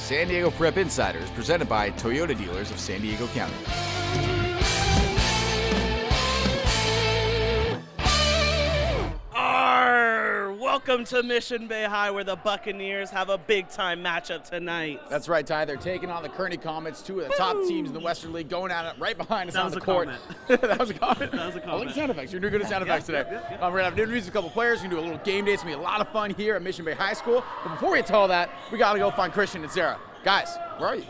San Diego Prep Insiders, presented by Toyota Dealers of San Diego County. Welcome to Mission Bay High, where the Buccaneers have a big-time matchup tonight. That's right, Ty. They're taking on the Kearney Comets, two of the top teams in the Western League, going at it right behind us on the court. That was a comment? That was a comment. I like sound effects. You're doing good at sound effects today. Yep. We're going to have interviews with a couple players. We're going to do a little game day. It's going to be a lot of fun here at Mission Bay High School. But before we get to all that, we got to go find Christian and Sarah. Guys, where are you?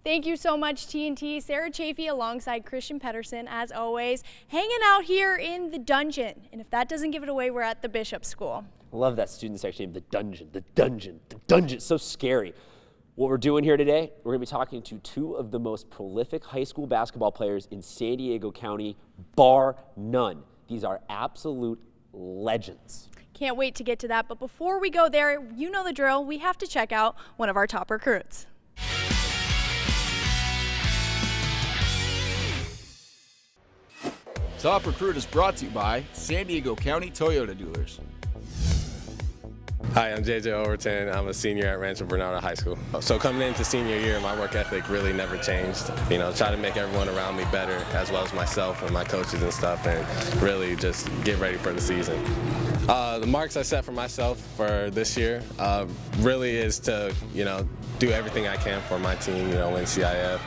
Thank you so much, TNT. Sarah Chafee alongside Christian Pedersen, as always, hanging out here in the dungeon. And if that doesn't give it away, we're at the Bishop School. I love that student section name, the dungeon, the dungeon, the dungeon. It's so scary. What we're doing here today, we're going to be talking to two of the most prolific high school basketball players in San Diego County, bar none. These are absolute legends. Can't wait to get to that. But before we go there, you know the drill. We have to check out one of our top recruits. Top Recruit is brought to you by San Diego County Toyota Dealers. Hi, I'm JJ Overton. I'm a senior at Rancho Bernardo High School. So coming into senior year, my work ethic really never changed. You know, try to make everyone around me better, as well as myself and my coaches and stuff, and really just get ready for the season. The marks I set for myself for this year really is to, do everything I can for my team, win CIF,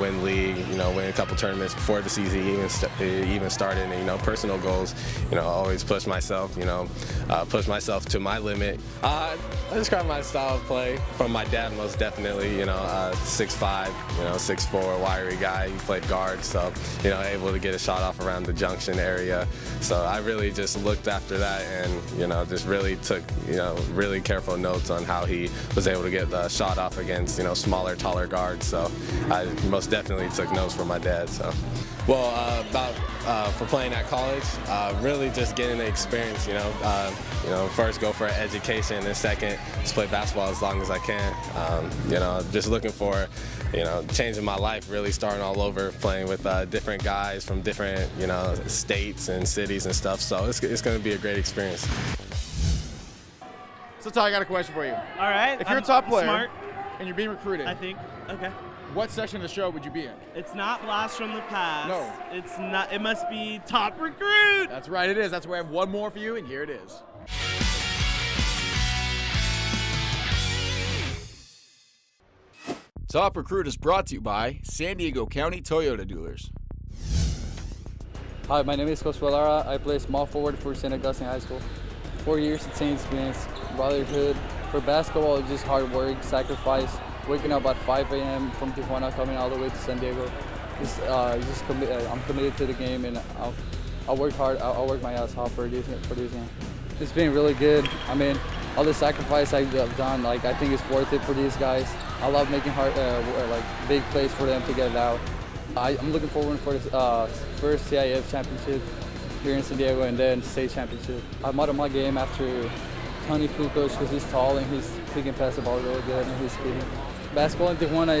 win league, win a couple tournaments before the season even started, and, personal goals, always push myself, push myself to my limit. I describe my style of play from my dad most definitely, 6'5", 6'4", wiry guy. He played guard, so, able to get a shot off around the junction area. So I really just looked after that and, just really took, really careful notes on how he was able to get the shot off against, smaller, taller guards. So I most definitely took notes from my dad. So, well, for playing at college, really just getting the experience. First go for education, and second just play basketball as long as I can. Just looking for, changing my life, really starting all over, playing with different guys from different, states and cities and stuff. So it's going to be a great experience. So, Ty, I got a question for you. All right. If you're a top player smart, and you're being recruited, I think. Okay. what section of the show would you be in? It's not Blast from the Past. No. It's not. It must be Top Recruit. That's right, it is. That's why I have one more for you, and here it is. Top Recruit is brought to you by San Diego County Toyota Dealers. Hi, my name is Josué Lara. I play small forward for St. Augustine High School. 4 years at St. Experience, brotherhood. For basketball, it's just hard work, sacrifice. Waking up at 5 a.m. from Tijuana, coming all the way to San Diego. I'm committed to the game, and I'll work hard. I'll work my ass off for this game. It's been really good. I mean, all the sacrifice I've done, I think it's worth it for these guys. I love making big plays for them to get it out. I'm looking forward for the first CIF championship here in San Diego, and then state championship. I modeled my game after Tony Kukoc because he's tall and he can pass the ball really good and he's speedy. Basketball in Tijuana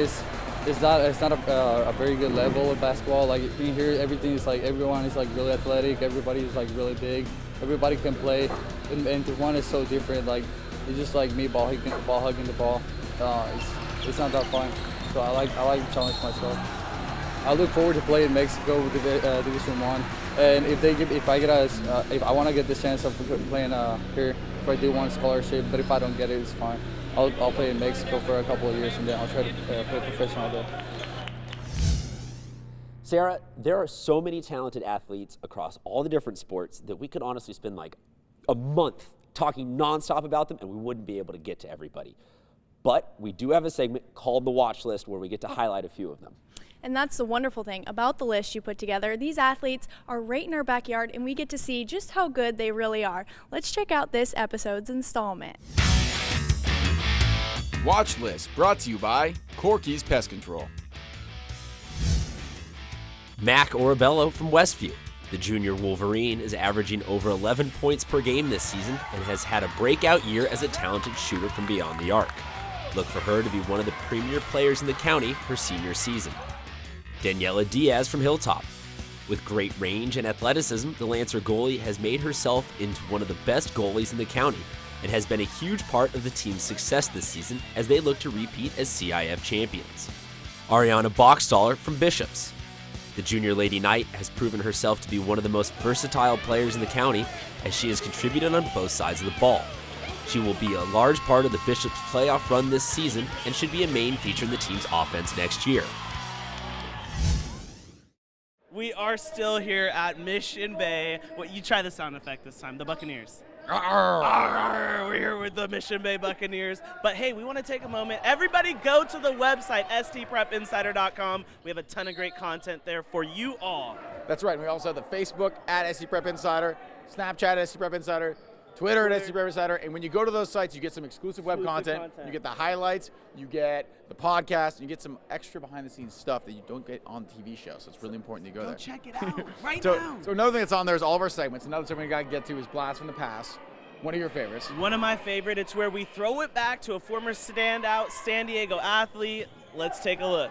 it's not a very good level of basketball. Like in here, everything is everyone is really athletic. Everybody is really big. Everybody can play. And Tijuana is so different. It's just me ball hugging the ball. It's not that fun. So I like to challenge myself. I look forward to playing in Mexico with the Division I. And if I want to get the chance of playing here, if I do want a scholarship, but if I don't get it, it's fine. I'll play in Mexico for a couple of years, and then I'll try to play professional there. Sarah, there are so many talented athletes across all the different sports that we could honestly spend a month talking nonstop about them, and we wouldn't be able to get to everybody. But we do have a segment called The Watch List where we get to highlight a few of them. And that's the wonderful thing about the list you put together. These athletes are right in our backyard, and we get to see just how good they really are. Let's check out this episode's installment. Watch List brought to you by Corky's Pest Control. Mac Orabello from Westview. The junior Wolverine is averaging over 11 points per game this season and has had a breakout year as a talented shooter from beyond the arc. Look for her to be one of the premier players in the county her senior season. Daniela Diaz from Hilltop. With great range and athleticism, the Lancer goalie has made herself into one of the best goalies in the county. and has been a huge part of the team's success this season as they look to repeat as CIF champions. Ariana Boxtaller from Bishops. The junior Lady Knight has proven herself to be one of the most versatile players in the county as she has contributed on both sides of the ball. She will be a large part of the Bishops' playoff run this season and should be a main feature in the team's offense next year. We are still here at Mission Bay. You try the sound effect this time, the Buccaneers. We're here with the Mission Bay Buccaneers. But hey, we want to take a moment. Everybody go to the website, sdprepinsider.com. We have a ton of great content there for you all. That's right. And we also have the Facebook at SD Prep Insider, Snapchat at SD Prep Insider, Twitter at SD Prep Insider. And when you go to those sites, you get some exclusive web content. You get the highlights, you get the podcast, and you get some extra behind-the-scenes stuff that you don't get on TV shows. So it's really important you go there. Check it out right So now. another thing that's on there is all of our segments. Another segment we got to get to is Blast from the Past. One of your favorites. One of my favorite. It's where we throw it back to a former standout San Diego athlete. Let's take a look.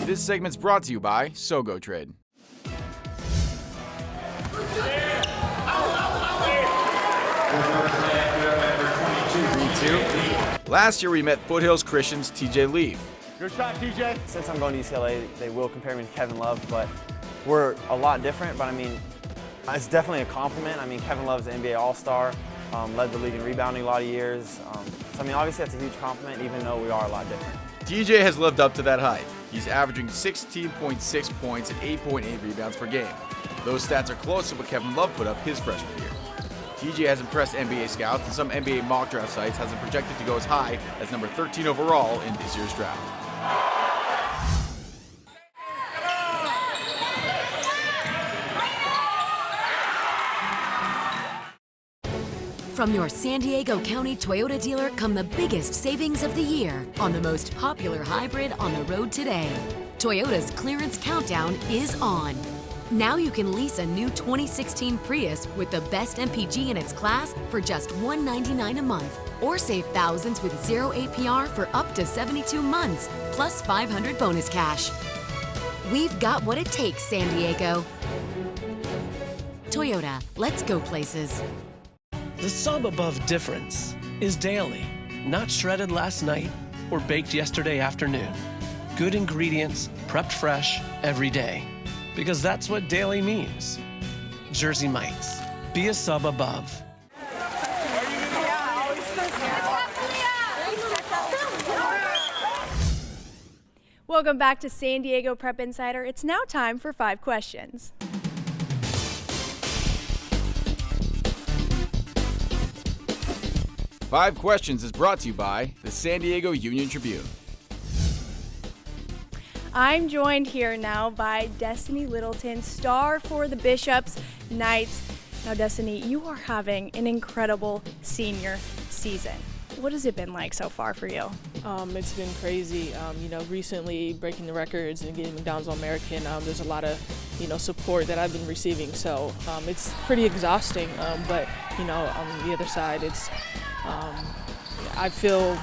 This segment's brought to you by Sogo Trade. Last year we met Foothills Christian's TJ Leaf. Good shot, TJ. Since I'm going to UCLA, they will compare me to Kevin Love, but we're a lot different. But I mean, it's definitely a compliment. I mean, Kevin Love's an NBA All-Star, led the league in rebounding a lot of years. So I mean, obviously that's a huge compliment, even though we are a lot different. TJ has lived up to that hype. He's averaging 16.6 points and 8.8 rebounds per game. Those stats are close to what Kevin Love put up his freshman year. TJ has impressed NBA scouts, and some NBA mock draft sites has him projected to go as high as number 13 overall in this year's draft. From your San Diego County Toyota dealer come the biggest savings of the year on the most popular hybrid on the road today. Toyota's clearance countdown is on. Now you can lease a new 2016 Prius with the best MPG in its class for just $199 a month, or save thousands with 0 APR for up to 72 months, plus $500 bonus cash. We've got what it takes, San Diego. Toyota, let's go places. The sub above difference is daily, not shredded last night or baked yesterday afternoon. Good ingredients, prepped fresh every day. Because that's what daily means. Jersey Mike's. Be a sub above. Welcome back to San Diego Prep Insider. It's now time for 5 questions. Five Questions is brought to you by the San Diego Union Tribune. I'm joined here now by Destiny Littleton, star for the Bishops Knights. Now, Destiny, you are having an incredible senior season. What has it been like so far for you? It's been crazy. Recently breaking the records and getting McDonald's All-American, there's a lot of, support that I've been receiving. So it's pretty exhausting, but, on the other side, it's, I feel,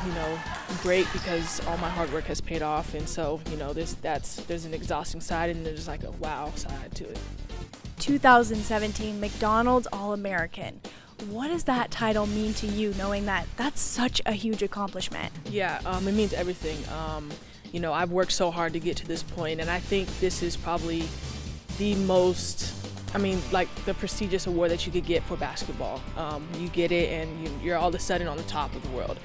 great because all my hard work has paid off. And so, there's an exhausting side and there's like a wow side to it. 2017 McDonald's All-American. What does that title mean to you, knowing that that's such a huge accomplishment? Yeah, it means everything. I've worked so hard to get to this point, and I think this is probably the most, the prestigious award that you could get for basketball. You get it, and you're all of a sudden on the top of the world.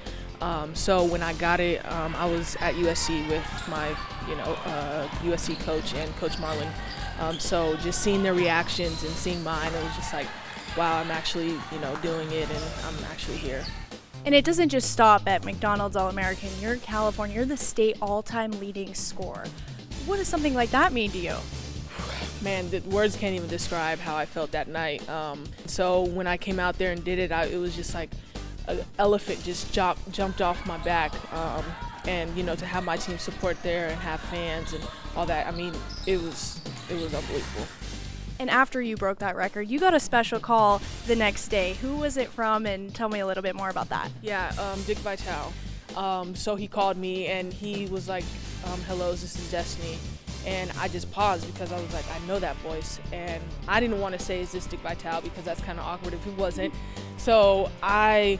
So when I got it, I was at USC with my, USC coach and Coach Marlin. So just seeing their reactions and seeing mine, it was just like, wow, I'm actually, doing it, and I'm actually here. And it doesn't just stop at McDonald's All-American. You're in California. You're the state all-time leading scorer. What does something like that mean to you? Man, the words can't even describe how I felt that night. So when I came out there and did it, it was just like an elephant just jumped off my back. And, to have my team support there and have fans and all that, it was unbelievable. And after you broke that record, you got a special call the next day. Who was it from, and tell me a little bit more about that. Yeah, Dick Vitale. So he called me and he was like, hello, this is Destiny. And I just paused because I was like, I know that voice. And I didn't want to say, is this Dick Vitale? Because that's kind of awkward if it wasn't. So I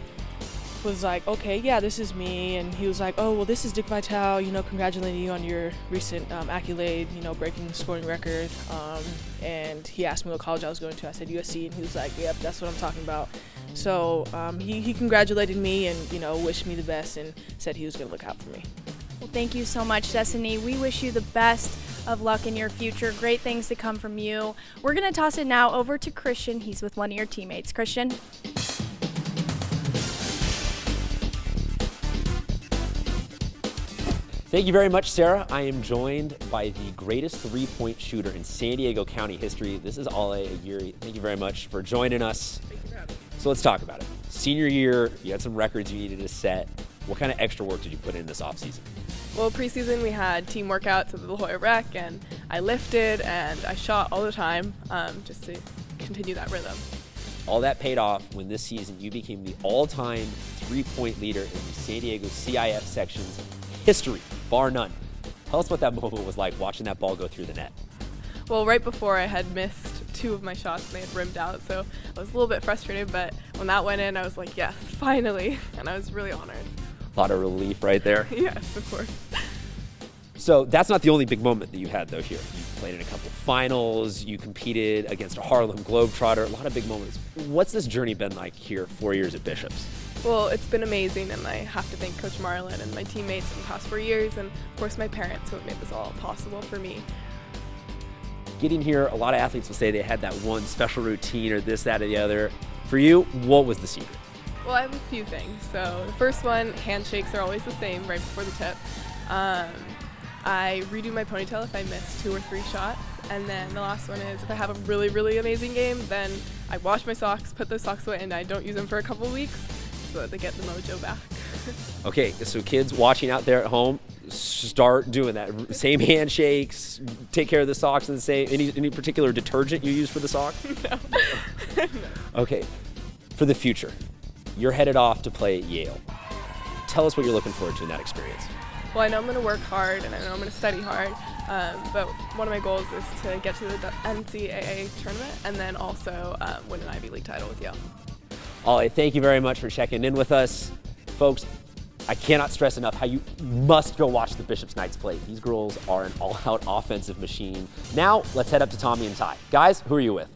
was like, okay, yeah, this is me. And he was like, oh, well, this is Dick Vitale, congratulating you on your recent accolade, breaking the scoring record. And he asked me what college I was going to. I said USC, and he was like, yep, that's what I'm talking about. So he congratulated me and, wished me the best and said he was going to look out for me. Well, thank you so much, Destiny. We wish you the best of luck in your future. Great things to come from you. We're going to toss it now over to Christian. He's with one of your teammates. Christian? Thank you very much, Sarah. I am joined by the greatest three-point shooter in San Diego County history. This is Ale Aguirre. Thank you very much for joining us. Thank you for having me. So let's talk about it. Senior year, you had some records you needed to set. What kind of extra work did you put in this offseason? Well, preseason we had team workouts at the La Jolla Rec, and I lifted and I shot all the time just to continue that rhythm. All that paid off when this season you became the all-time three-point leader in the San Diego CIF section's history, bar none. Tell us what that moment was like, watching that ball go through the net. Well, right before I had missed 2 of my shots and they had rimmed out, so I was a little bit frustrated, but when that went in, I was like, yes, finally, and I was really honored. A lot of relief right there. Yes, of course. So that's not the only big moment that you had, though, here. You played in a couple finals, you competed against a Harlem Globetrotter, a lot of big moments. What's this journey been like here, 4 years at Bishop's? Well, it's been amazing, and I have to thank Coach Marlin and my teammates in the past 4 years, and of course my parents who have made this all possible for me. Getting here, a lot of athletes will say they had that one special routine or this, that, or the other. For you, what was the secret? Well, I have a few things. So the first one, handshakes are always the same right before the tip. I redo my ponytail if I miss 2 or 3 shots. And then the last one is if I have a really, really amazing game, then I wash my socks, put those socks away, and I don't use them for a couple weeks so that they get the mojo back. Okay, so kids watching out there at home, start doing that. Same handshakes, take care of the socks in the same. Any particular detergent you use for the sock? No. Okay, for the future, you're headed off to play at Yale. Tell us what you're looking forward to in that experience. Well, I know I'm going to work hard and I know I'm going to study hard, but one of my goals is to get to the NCAA tournament and then also win an Ivy League title with Yale. Ollie, thank you very much for checking in with us. Folks, I cannot stress enough how you must go watch the Bishop's Knights play. These girls are an all-out offensive machine. Now, let's head up to Tommy and Ty. Guys, who are you with?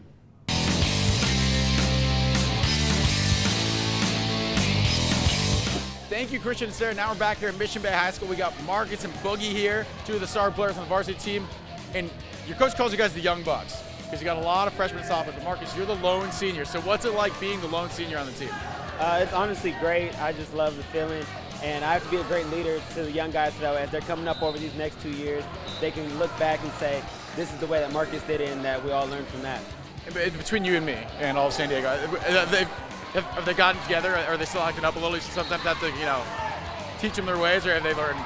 Thank you, Christian and Sarah. Now we're back here at Mission Bay High School. We got Marcus and Boogie here, 2 of the star players on the varsity team. And your coach calls you guys the Young Bucks because you got a lot of freshmen and sophomores. But Marcus, you're the lone senior. So what's it like being the lone senior on the team? It's honestly great. I just love the feeling. And I have to be a great leader to the young guys so that as they're coming up over these next 2 years, they can look back and say, this is the way that Marcus did it and that we all learned from that. Between you and me and all of San Diego, have they gotten together? Are they still acting up a little? You sometimes have to, teach them their ways, or have they learned?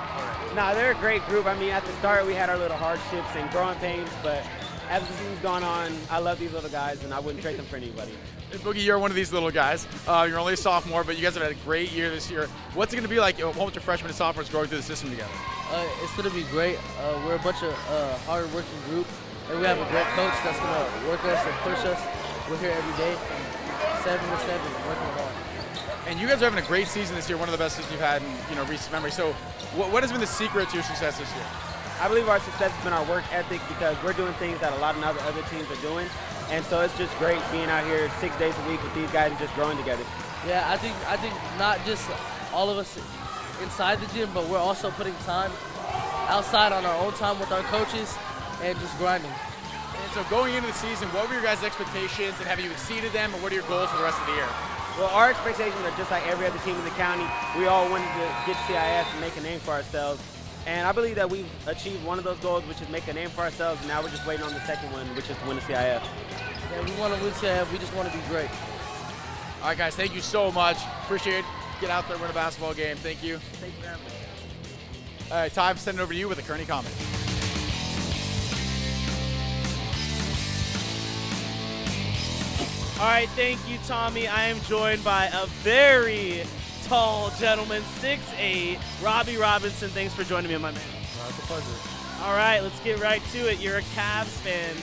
No, they're a great group. I mean, at the start, we had our little hardships and growing pains, but as the season's gone on, I love these little guys, and I wouldn't trade them for anybody. Boogie, you're one of these little guys. You're only a sophomore, but you guys have had a great year this year. What's it going to be like with your freshmen and sophomores growing through the system together? It's going to be great. We're a bunch of hard-working group, and we have a great coach that's going to work us and push us. We're here every day, from 7 to 7, working hard. And you guys are having a great season this year, one of the best seasons you've had in recent memory. So what has been the secret to your success this year? I believe our success has been our work ethic because we're doing things that a lot of other teams are doing. And so it's just great being out here 6 days a week with these guys and just growing together. Yeah, I think not just all of us inside the gym, but we're also putting time outside on our own time with our coaches and just grinding. And so going into the season, what were your guys' expectations and have you exceeded them, and what are your goals for the rest of the year? Well, our expectations are just like every other team in the county. We all wanted to get CIF and make a name for ourselves. And I believe that we've achieved one of those goals, which is make a name for ourselves. And now we're just waiting on the second one, which is to win the CIF. Yeah, we want to win CIF. We just want to be great. All right, guys, thank you so much. Appreciate it. Get out there, win a basketball game. Thank you. Thank you for having me. All right, Ty, I'm sending it over to you with a Kearney comment. All right, thank you, Tommy. I am joined by a very tall gentleman, 6'8", Robbie Robinson. Thanks for joining me, my man. It's a pleasure. All right, let's get right to it. You're a Cavs fan,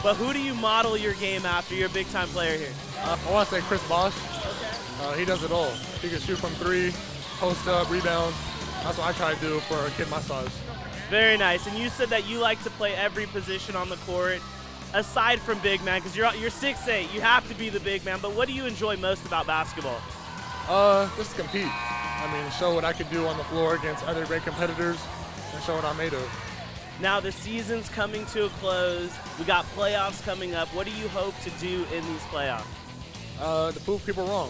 but who do you model your game after? You're a big-time player here. I want to say Chris Bosh. He does it all. He can shoot from three, post up, rebound. That's what I try to do for a kid my size. Very nice. And you said that you like to play every position on the court, aside from big man, because you're 6'8". You have to be the big man. But what do you enjoy most about basketball? Just to compete. I mean, show what I can do on the floor against other great competitors and show what I'm made of. Now the season's coming to a close. We got playoffs coming up. What do you hope to do in these playoffs? To prove people wrong.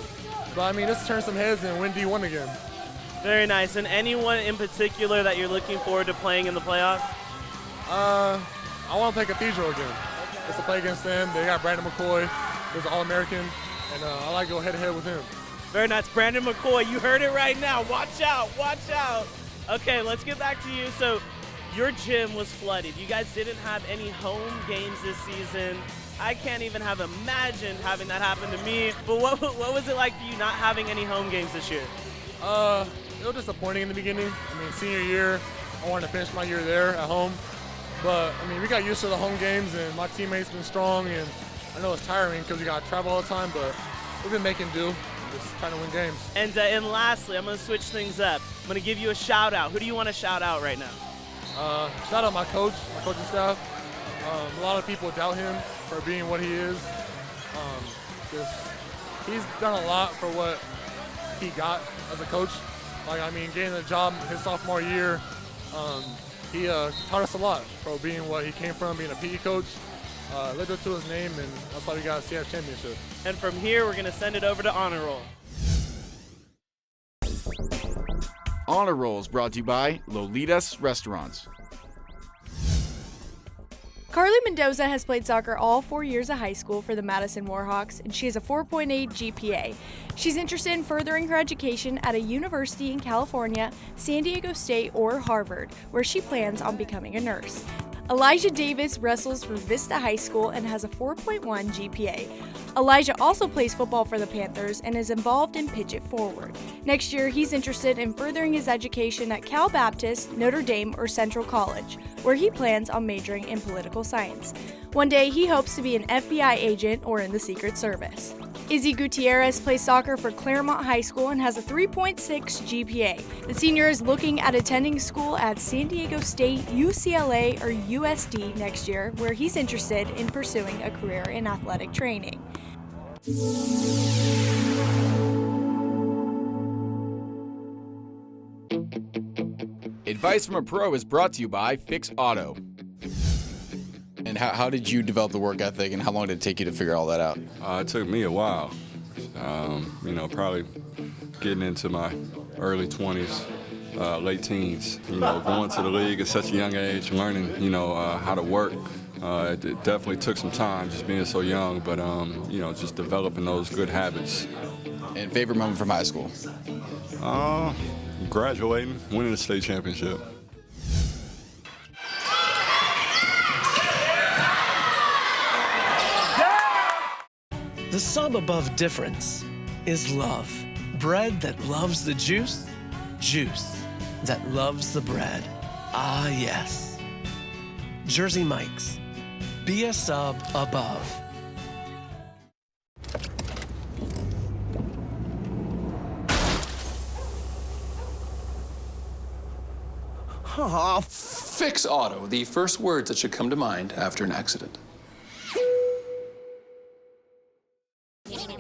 But I mean, let's turn some heads and win D1 again. Very nice. And anyone in particular that you're looking forward to playing in the playoffs? I want to play Cathedral again. Just to play against them. They got Brandon McCoy, who's an All-American, and I like to go head-to-head with him. Very nice. Brandon McCoy, you heard it right now. Watch out, watch out. Okay, let's get back to you. So your gym was flooded. You guys didn't have any home games this season. I can't even have imagined having that happen to me. But what was it like for you not having any home games this year? It was disappointing in the beginning. I mean, senior year, I wanted to finish my year there at home. But, I mean, we got used to the home games, and my teammates been strong, and I know it's tiring because we got to travel all the time, but we've been making do, just trying to win games. And lastly, I'm going to switch things up. I'm going to give you a shout-out. Who do you want to shout out right now? Shout out my coaching staff. A lot of people doubt him for being what he is. He's done a lot for what he got as a coach. Like, I mean, getting the job his sophomore year, he taught us a lot for being what he came from, being a PE coach. Lived up to his name, and that's why we got a CF championship. And from here, we're going to send it over to Honor Roll. Honor Roll is brought to you by Lolitas Restaurants. Carly Mendoza has played soccer all 4 years of high school for the Madison Warhawks, and she has a 4.8 GPA. She's interested in furthering her education at a university in California, San Diego State, or Harvard, where she plans on becoming a nurse. Elijah Davis wrestles for Vista High School and has a 4.1 GPA. Elijah also plays football for the Panthers and is involved in Pitch It Forward. Next year, he's interested in furthering his education at Cal Baptist, Notre Dame, or Central College, where he plans on majoring in political science. One day, he hopes to be an FBI agent or in the Secret Service. Izzy Gutierrez plays soccer for Claremont High School and has a 3.6 GPA. The senior is looking at attending school at San Diego State, UCLA, or USD next year, where he's interested in pursuing a career in athletic training. Advice from a Pro is brought to you by Fix Auto. And how did you develop the work ethic, and how long did it take you to figure all that out? It took me a while. Probably getting into my early 20s, late teens. Going to the league at such a young age, learning, how to work. It definitely took some time, just being so young, but just developing those good habits. And favorite moment from high school? Graduating, winning the state championship. The sum above difference is love. Bread that loves the juice, juice that loves the bread. Ah, yes. Jersey Mike's. Be a sub above. Fix Auto, the first words that should come to mind after an accident.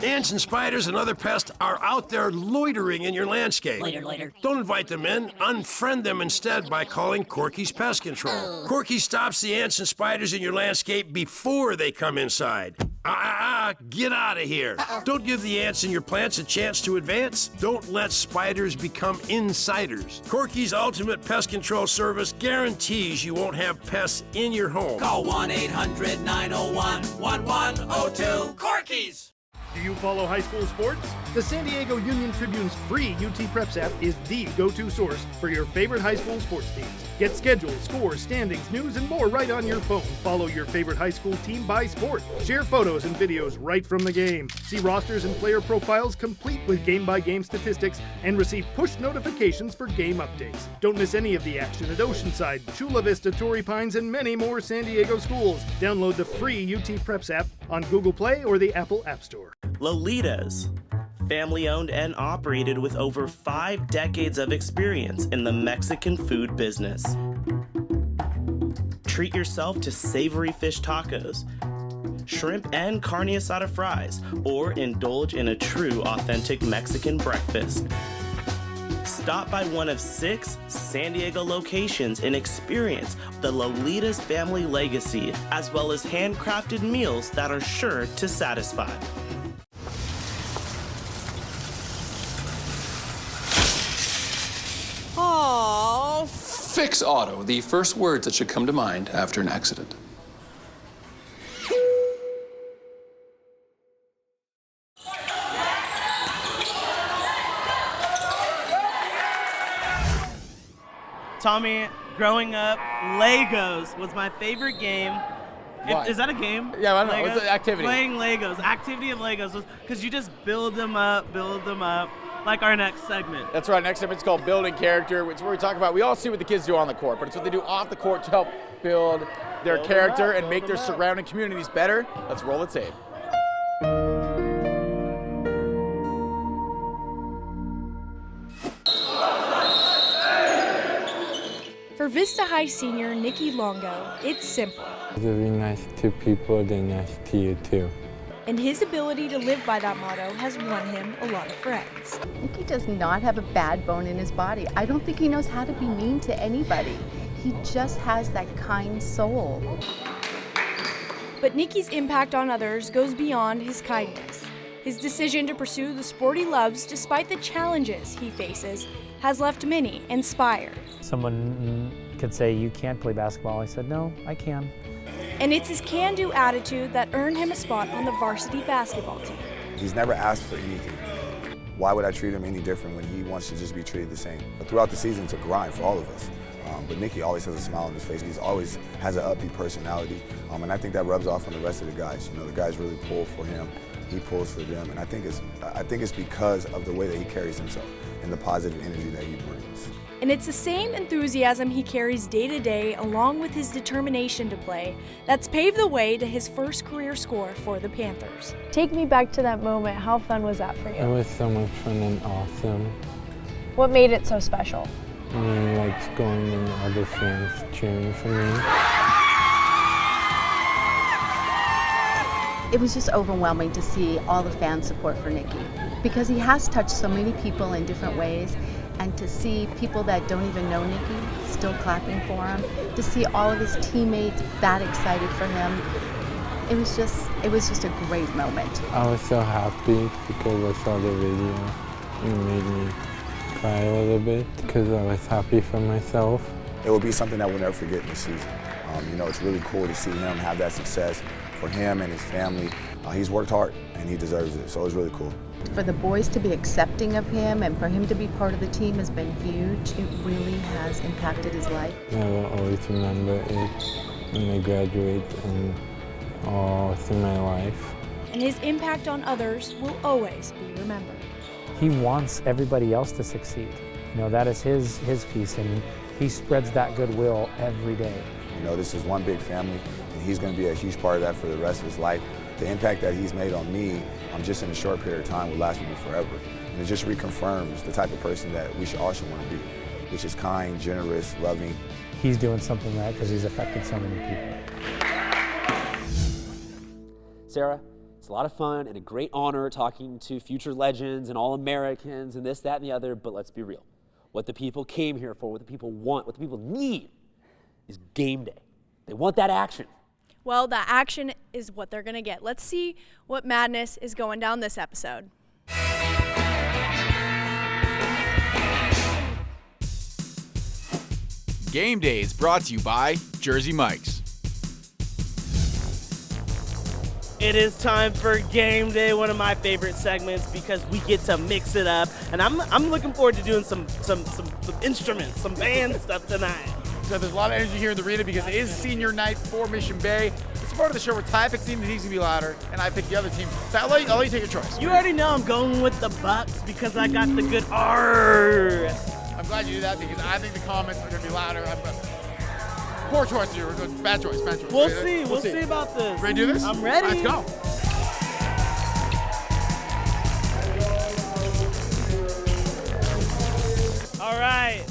Ants and spiders and other pests are out there loitering in your landscape. Loiter. Don't invite them in. Unfriend them instead by calling Corky's Pest Control. Corky stops the ants and spiders in your landscape before they come inside. Get out of here. Don't give the ants in your plants a chance to advance. Don't let spiders become insiders. Corky's Ultimate Pest Control Service guarantees you won't have pests in your home. Call 1-800-901-1102. Corky's! Do you follow high school sports? The San Diego Union Tribune's free UT Preps app is the go-to source for your favorite high school sports teams. Get schedules, scores, standings, news, and more right on your phone. Follow your favorite high school team by sport. Share photos and videos right from the game. See rosters and player profiles complete with game-by-game statistics and receive push notifications for game updates. Don't miss any of the action at Oceanside, Chula Vista, Torrey Pines, and many more San Diego schools. Download the free UT Preps app on Google Play or the Apple App Store. Lolitas. Family owned and operated with over 5 decades of experience in the Mexican food business. Treat yourself to savory fish tacos, shrimp and carne asada fries, or indulge in a true authentic Mexican breakfast. Stop by one of 6 San Diego locations and experience the Lolitas family legacy, as well as handcrafted meals that are sure to satisfy. Aww. Fix Auto, the first words that should come to mind after an accident. Tommy, growing up, Legos was my favorite game. What? Is that a game? Yeah, I don't know. Legos? It's an activity. Playing Legos. Activity of Legos was because you just build them up, like our next segment. That's right. Next segment's called Building Character. It's where we talk about, we all see what the kids do on the court, but it's what they do off the court to help build their character and make their surrounding communities better. Let's roll the tape. For Vista High senior Nikki Longo, it's simple. To be nice to people, they're nice to you too. And his ability to live by that motto has won him a lot of friends. Nikki does not have a bad bone in his body. I don't think he knows how to be mean to anybody. He just has that kind soul. But Nikki's impact on others goes beyond his kindness. His decision to pursue the sport he loves despite the challenges he faces has left many inspired. Someone could say, you can't play basketball. I said, no, I can. And it's his can-do attitude that earned him a spot on the varsity basketball team. He's never asked for anything. Why would I treat him any different when he wants to just be treated the same? But throughout the season, it's a grind for all of us. But Nikki always has a smile on his face. He always has an upbeat personality. And I think that rubs off on the rest of the guys. You know, the guys really pull for him. He pulls for them. And I think it's because of the way that he carries himself and the positive energy that he brings. And it's the same enthusiasm he carries day to day, along with his determination to play, that's paved the way to his first career score for the Panthers. Take me back to that moment. How fun was that for you? It was so much fun and awesome. What made it so special? I mean, like going and other fans cheering for me. It was just overwhelming to see all the fan support for Nikki because he has touched so many people in different ways, and to see people that don't even know Nikki still clapping for him, to see all of his teammates that excited for him, it was just a great moment. I was so happy because I saw the video. It made me cry a little bit because I was happy for myself. It will be something that we'll never forget in this season. You know, it's really cool to see him have that success for him and his family. He's worked hard and he deserves it, so it was really cool. For the boys to be accepting of him and for him to be part of the team has been huge. It really has impacted his life. I will always remember it when I graduate and all through my life. And his impact on others will always be remembered. He wants everybody else to succeed. You know, that is his piece, and he spreads that goodwill every day. You know, this is one big family, and he's going to be a huge part of that for the rest of his life. The impact that he's made on me, just in a short period of time, will last with me forever. And it just reconfirms the type of person that we should also want to be, which is kind, generous, loving. He's doing something right because he's affected so many people. Sarah, it's a lot of fun and a great honor talking to future legends and All-Americans and this, that, and the other, but let's be real. What the people came here for, what the people want, what the people need is game day. They want that action. Well, that action is what they're going to get. Let's see what madness is going down this episode. Game Day is brought to you by Jersey Mike's. It is time for game day, one of my favorite segments because we get to mix it up, and I'm looking forward to doing some instruments, some band stuff tonight. So there's a lot of energy here in the arena because it is senior night for Mission Bay. It's a part of the show where Ty picks the team that needs to be louder, and I pick the other team. I'll let you take your choice. You already know I'm going with the Bucks because I got the good R. I'm glad you do that because I think the comments are going to be louder. Poor choice here. Bad choice. We'll see. We'll see about this. Ready to do this? I'm ready. Let's go. All right.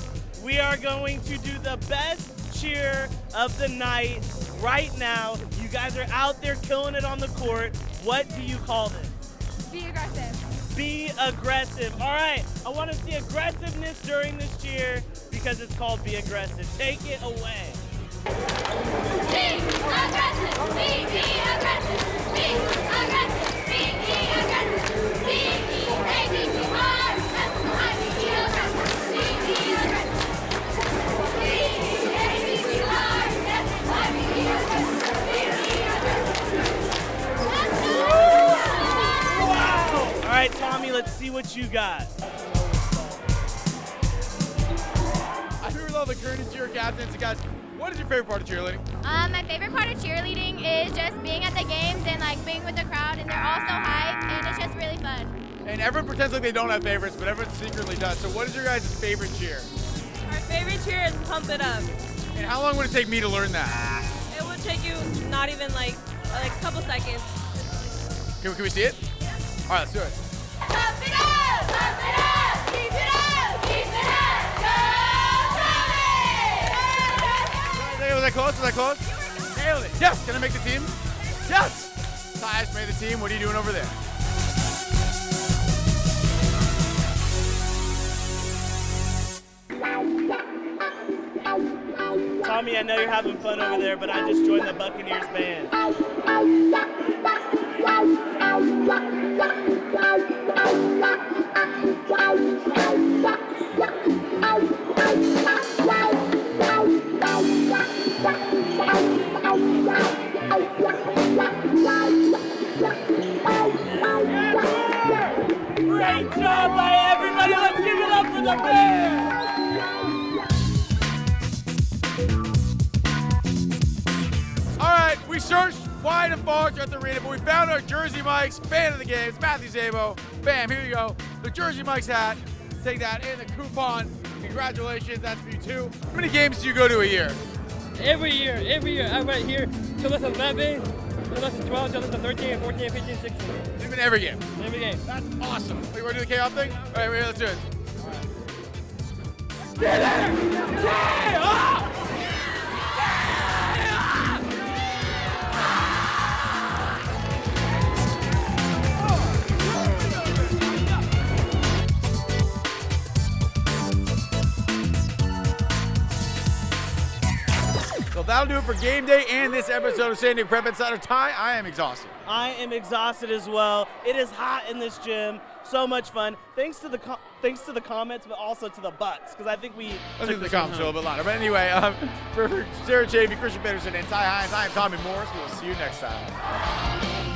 We are going to do the best cheer of the night right now. You guys are out there killing it on the court. What do you call this? Be aggressive. Be aggressive. All right. I want to see aggressiveness during this cheer because it's called Be Aggressive. Take it away. Be aggressive. Be aggressive. Be aggressive. Be aggressive. All right, Tommy, let's see what you got. I agree with all the current cheer captains. So guys, what is your favorite part of cheerleading? My favorite part of cheerleading is just being at the games and like being with the crowd, and they're all so hyped, and it's just really fun. And everyone pretends like they don't have favorites, but everyone secretly does. So what is your guys' favorite cheer? Our favorite cheer is Pump It Up. And how long would it take me to learn that? It would take you not even like a couple seconds. Can we see it? All right, let's do it. Pump it up! Pump it up! Keep it up! Keep it up! Go Tommy! Was I close? Was I close? Nailed it. Yes. Can I make the team? Yes. Ty's made the team. What are you doing over there? Tommy, I know you're having fun over there, but I just joined the Buccaneers band. Great job by everybody. Let's give it up for the band. All right, we searched wide and far throughout the arena, but we found our Jersey Mike's fan of the games, Matthew Zabo. Bam, here you go. The Jersey Mike's hat. Take that and the coupon. Congratulations, that's for you too. How many games do you go to a year? Every year. I'm right here. 2011, 2012, 2013, 14, 15, 16. You've been every game? Every game. That's awesome. Wait, you want to do the K-Off thing? All right, wait, let's do it. Get there! Yeah! So that'll do it for game day and this episode of San Diego Prep Insider. Ty, I am exhausted. I am exhausted as well. It is hot in this gym. So much fun. Thanks to the comments, but also to the Bucks, because I think we. Let's do the comments a little bit louder. But anyway, for Sarah Chafee, Christian Peterson, and Ty Hines, I am Tommy Morris. We'll see you next time.